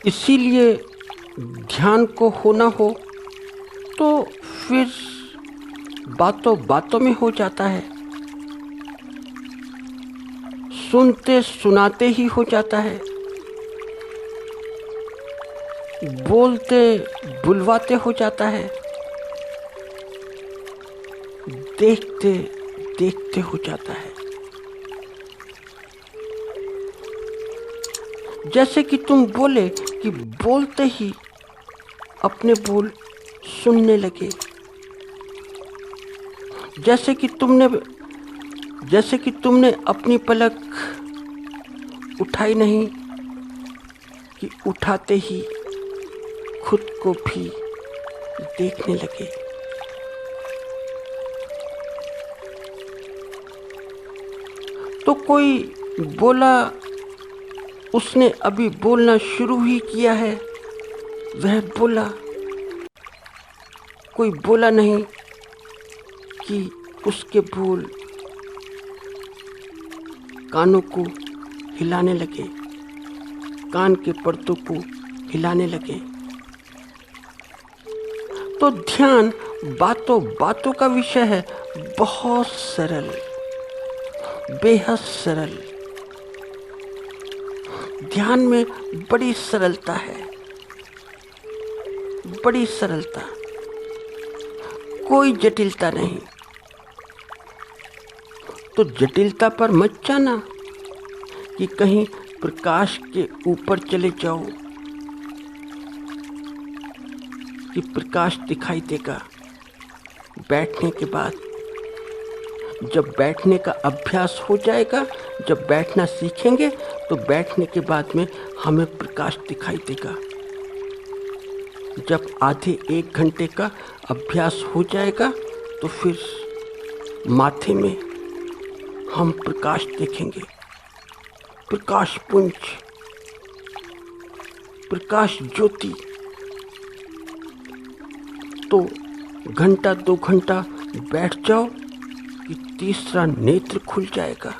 इसीलिए ध्यान को होना हो तो फिर बातों बातों में हो जाता है, सुनते सुनाते ही हो जाता है, बोलते बुलवाते हो जाता है, देखते देखते हो जाता है। जैसे कि तुम बोले कि बोलते ही अपने बोल सुनने लगे, जैसे कि तुमने अपनी पलक उठाई नहीं कि उठाते ही खुद को भी देखने लगे। तो कोई बोला, उसने अभी बोलना शुरू ही किया है, वह बोला। कोई बोला नहीं कि उसके बोल कानों को हिलाने लगे, कान के पर्दों को हिलाने लगे। तो ध्यान बातों बातों का विषय है, बहुत सरल, बेहद सरल। ध्यान में बड़ी सरलता है, बड़ी सरलता, कोई जटिलता नहीं। तो जटिलता पर मत जाना कि कहीं प्रकाश के ऊपर चले जाओ कि प्रकाश दिखाई देगा बैठने के बाद। जब बैठने का अभ्यास हो जाएगा, जब बैठना सीखेंगे, तो बैठने के बाद में हमें प्रकाश दिखाई देगा। जब आधे 1 घंटे का अभ्यास हो जाएगा तो फिर माथे में हम प्रकाश देखेंगे, प्रकाश पुंज, प्रकाश ज्योति। तो घंटा 2 घंटा बैठ जाओ कि तीसरा नेत्र खुल जाएगा।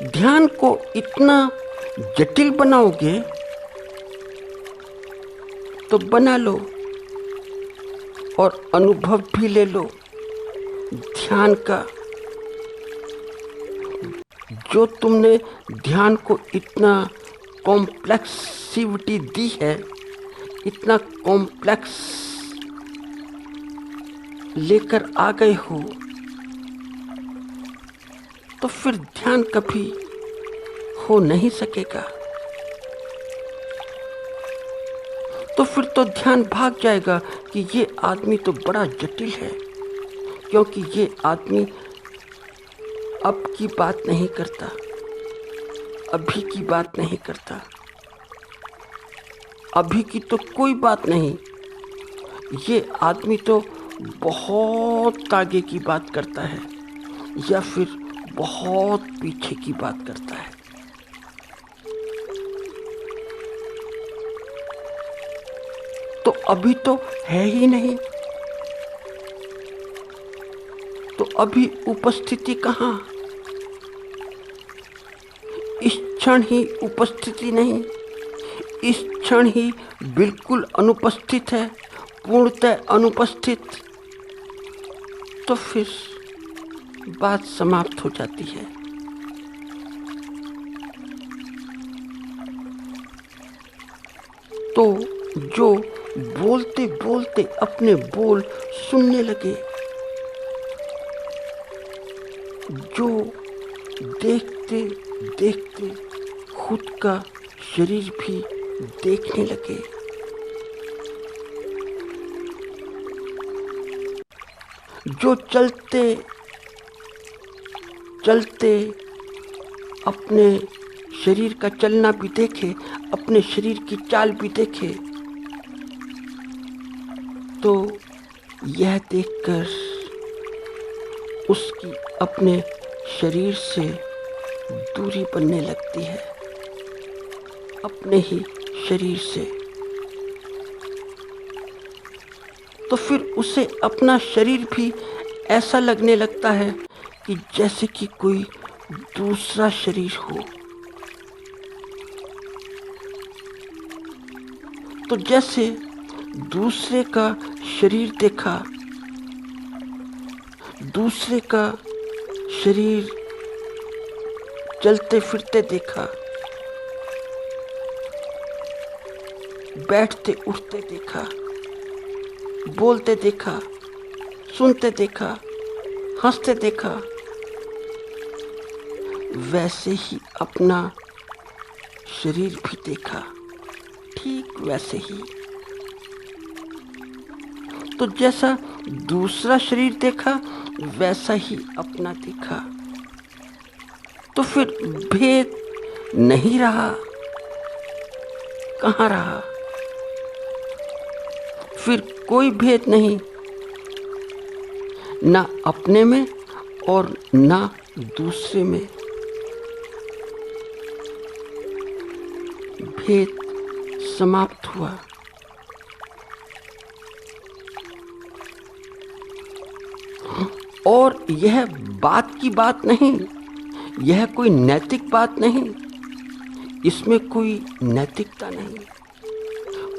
ध्यान को इतना जटिल बनाओगे तो बना लो और अनुभव भी ले लो ध्यान का। जो तुमने ध्यान को इतना कॉम्प्लेक्सिविटी दी है, इतना कॉम्प्लेक्स लेकर आ गए हो, तो फिर ध्यान कभी हो नहीं सकेगा। तो फिर तो ध्यान भाग जाएगा कि ये आदमी तो बड़ा जटिल है, क्योंकि ये आदमी अब की बात नहीं करता, अभी की बात नहीं करता, अभी की तो कोई बात नहीं। ये आदमी तो बहुत आगे की बात करता है या फिर बहुत पीछे की बात करता है। तो अभी तो है ही नहीं, तो अभी उपस्थिति कहाँ? इस क्षण ही उपस्थिति नहीं, इस क्षण ही बिल्कुल अनुपस्थित है, पूर्णतः अनुपस्थित। तो फिर बात समाप्त हो जाती है। तो जो बोलते बोलते अपने बोल सुनने लगे, जो देखते देखते खुद का शरीर भी देखने लगे, जो चलते चलते अपने शरीर का चलना भी देखे, अपने शरीर की चाल भी देखे, तो यह देखकर उसकी अपने शरीर से दूरी बनने लगती है, अपने ही शरीर से। तो फिर उसे अपना शरीर भी ऐसा लगने लगता है कि जैसे कि कोई दूसरा शरीर हो, तो जैसे दूसरे का शरीर देखा, दूसरे का शरीर चलते फिरते देखा, बैठते उठते देखा, बोलते देखा, सुनते देखा, हंसते देखा, वैसे ही अपना शरीर भी देखा, ठीक वैसे ही। तो जैसा दूसरा शरीर देखा वैसा ही अपना देखा, तो फिर भेद नहीं रहा, कहाँ रहा? फिर कोई भेद नहीं, ना अपने में और ना दूसरे में। भेद समाप्त हुआ। और यह बात की बात नहीं, यह कोई नैतिक बात नहीं, इसमें कोई नैतिकता नहीं,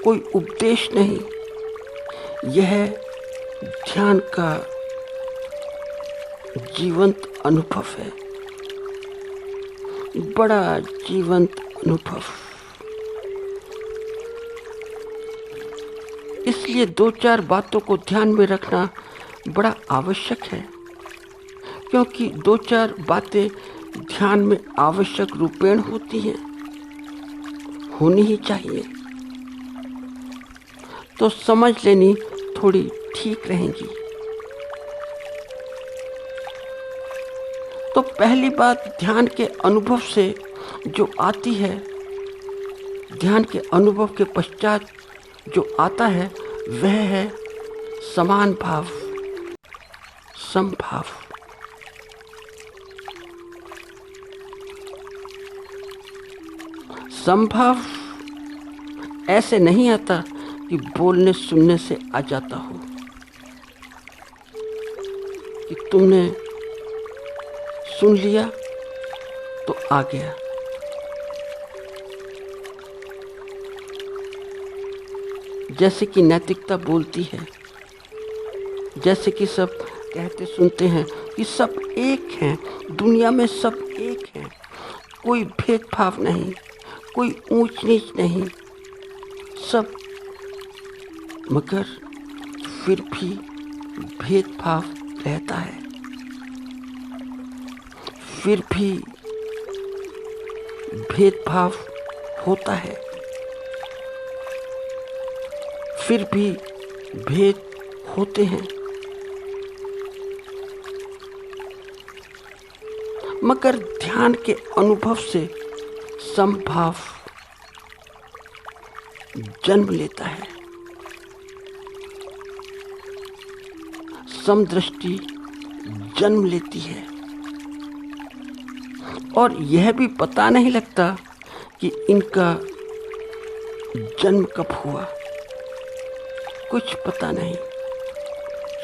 कोई उपदेश नहीं, यह ध्यान का जीवंत अनुभव है, बड़ा जीवंत अनुभव। इसलिए दो चार बातों को ध्यान में रखना बड़ा आवश्यक है, क्योंकि दो चार बातें ध्यान में आवश्यक रूपेण होती हैं, होनी ही चाहिए, तो समझ लेनी थोड़ी ठीक रहेंगी। तो पहली बात ध्यान के अनुभव से जो आती है, ध्यान के अनुभव के पश्चात जो आता है वह है समान भाव, समभाव। समभाव ऐसे नहीं आता कि बोलने सुनने से आ जाता हो, कि तुमने सुन लिया तो आ गया। जैसे कि नैतिकता बोलती है, जैसे कि सब कहते सुनते हैं कि सब एक हैं, दुनिया में सब एक हैं, कोई भेदभाव नहीं, कोई ऊंच नीच नहीं, सब, मगर फिर भी भेदभाव रहता है, फिर भी भेदभाव होता है, फिर भी भेद होते हैं, मगर ध्यान के अनुभव से समभाव जन्म लेता है, समदृष्टि जन्म लेती है, और यह भी पता नहीं लगता कि इनका जन्म कब हुआ, कुछ पता नहीं,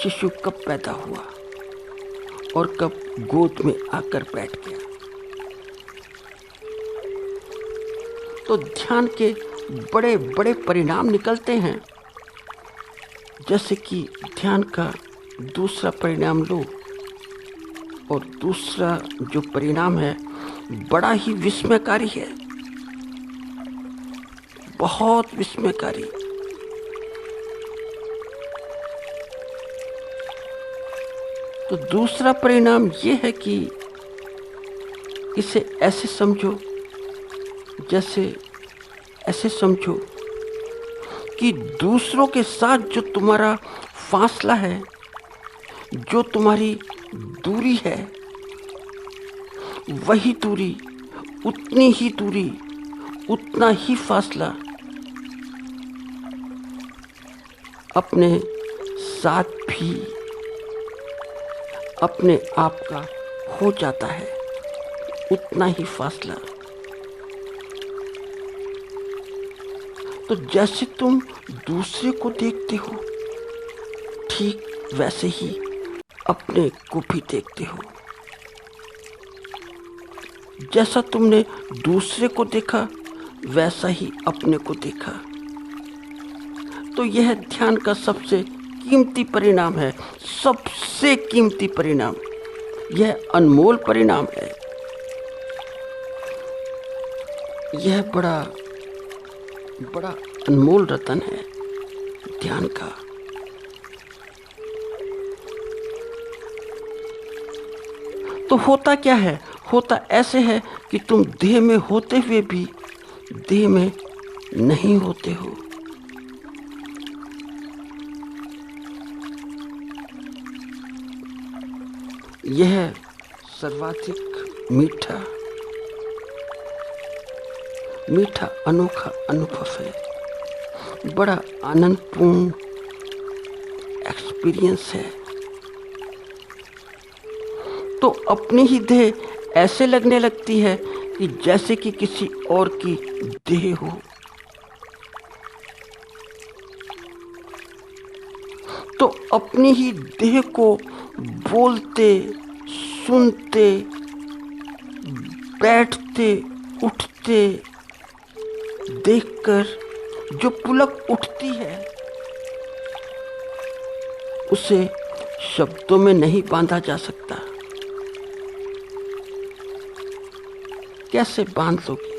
शिशु कब पैदा हुआ और कब गोद में आकर बैठ गया। तो ध्यान के बड़े बड़े परिणाम निकलते हैं, जैसे कि ध्यान का दूसरा परिणाम लो, और दूसरा जो परिणाम है बड़ा ही विस्मयकारी है, बहुत विस्मयकारी। तो दूसरा परिणाम ये है कि इसे ऐसे समझो, जैसे ऐसे समझो कि दूसरों के साथ जो तुम्हारा फासला है, जो तुम्हारी दूरी है, वही दूरी, उतनी ही दूरी, उतना ही फासला अपने साथ भी अपने आप का हो जाता है, उतना ही फासला। तो जैसे तुम दूसरे को देखते हो, ठीक वैसे ही अपने को भी देखते हो। जैसा तुमने दूसरे को देखा वैसा ही अपने को देखा। तो यह ध्यान का सबसे कीमती परिणाम है, सबसे कीमती परिणाम। यह अनमोल परिणाम है। यह बड़ा बड़ा अनमोल रतन है ध्यान का। तो होता क्या है? होता ऐसे है कि तुम देह में होते हुए भी देह में नहीं होते हो। यह सर्वाधिक मीठा मीठा अनोखा अनुभव है, बड़ा आनंदपूर्ण एक्सपीरियंस है। तो अपनी ही देह ऐसे लगने लगती है कि जैसे कि किसी और की देह हो। तो अपनी ही देह को बोलते, सुनते, बैठते, उठते देखकर जो पुलक उठती है उसे शब्दों में नहीं बांधा जा सकता। कैसे बांध लोगे?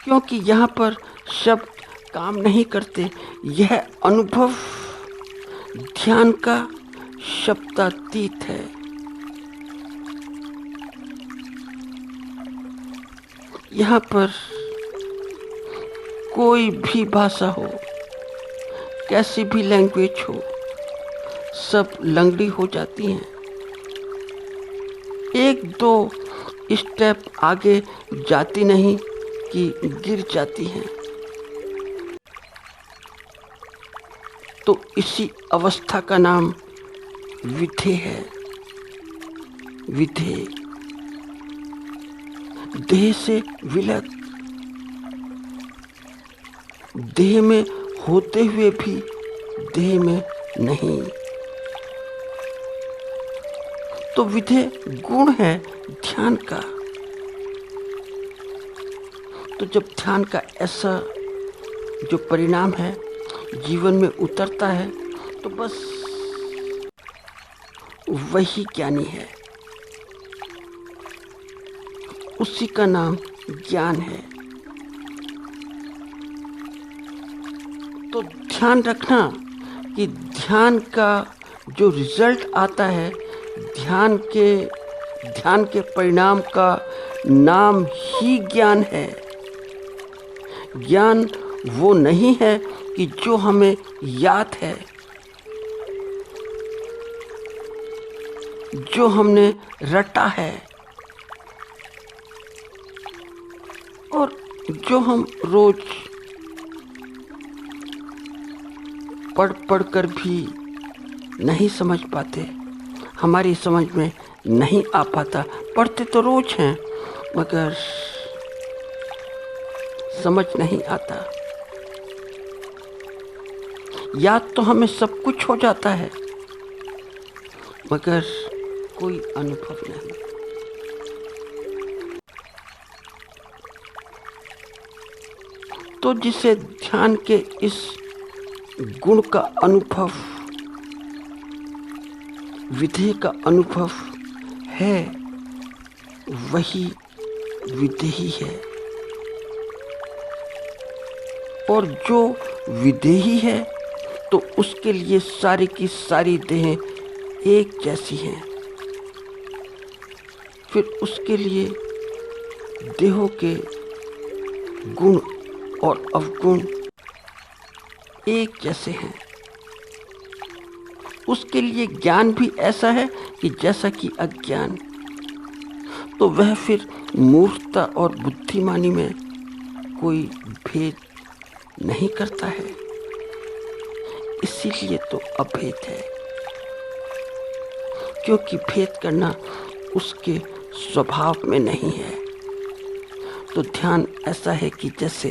क्योंकि यहाँ पर शब्द काम नहीं करते। यह अनुभव ध्यान का शब्दातीत है। यहाँ पर कोई भी भाषा हो, कैसी भी लैंग्वेज हो, सब लंगड़ी हो जाती हैं। एक दो स्टेप आगे जाती नहीं कि गिर जाती हैं। तो इसी अवस्था का नाम विधेय है। विधेय, देह से विलग, देह में होते हुए भी देह में नहीं। तो विधेय गुण है ध्यान का। तो जब ध्यान का ऐसा जो परिणाम है जीवन में उतरता है तो बस वही ज्ञानी है, उसी का नाम ज्ञान है। तो ध्यान रखना कि ध्यान का जो रिजल्ट आता है, ध्यान के परिणाम का नाम ही ज्ञान है। ज्ञान वो नहीं है कि जो हमें याद है, जो हमने रटा है और जो हम रोज पढ़ कर भी नहीं समझ पाते, हमारी समझ में नहीं आ पाता। पढ़ते तो रोज हैं मगर समझ नहीं आता। याद तो हमें सब कुछ हो जाता है मगर कोई अनुभव नहीं। तो जिसे ध्यान के इस गुण का अनुभव, विधेय का अनुभव है, वही विधेयी है। और जो विधेयी है तो उसके लिए सारी की सारी देहें एक जैसी हैं। फिर उसके लिए देहों के गुण और अवगुण एक जैसे हैं। उसके लिए ज्ञान भी ऐसा है कि जैसा कि अज्ञान। तो वह फिर मूर्खता और बुद्धिमानी में कोई भेद नहीं करता है। इसीलिए तो अभेद है, क्योंकि भेद करना उसके स्वभाव में नहीं है। तो ध्यान ऐसा है कि जैसे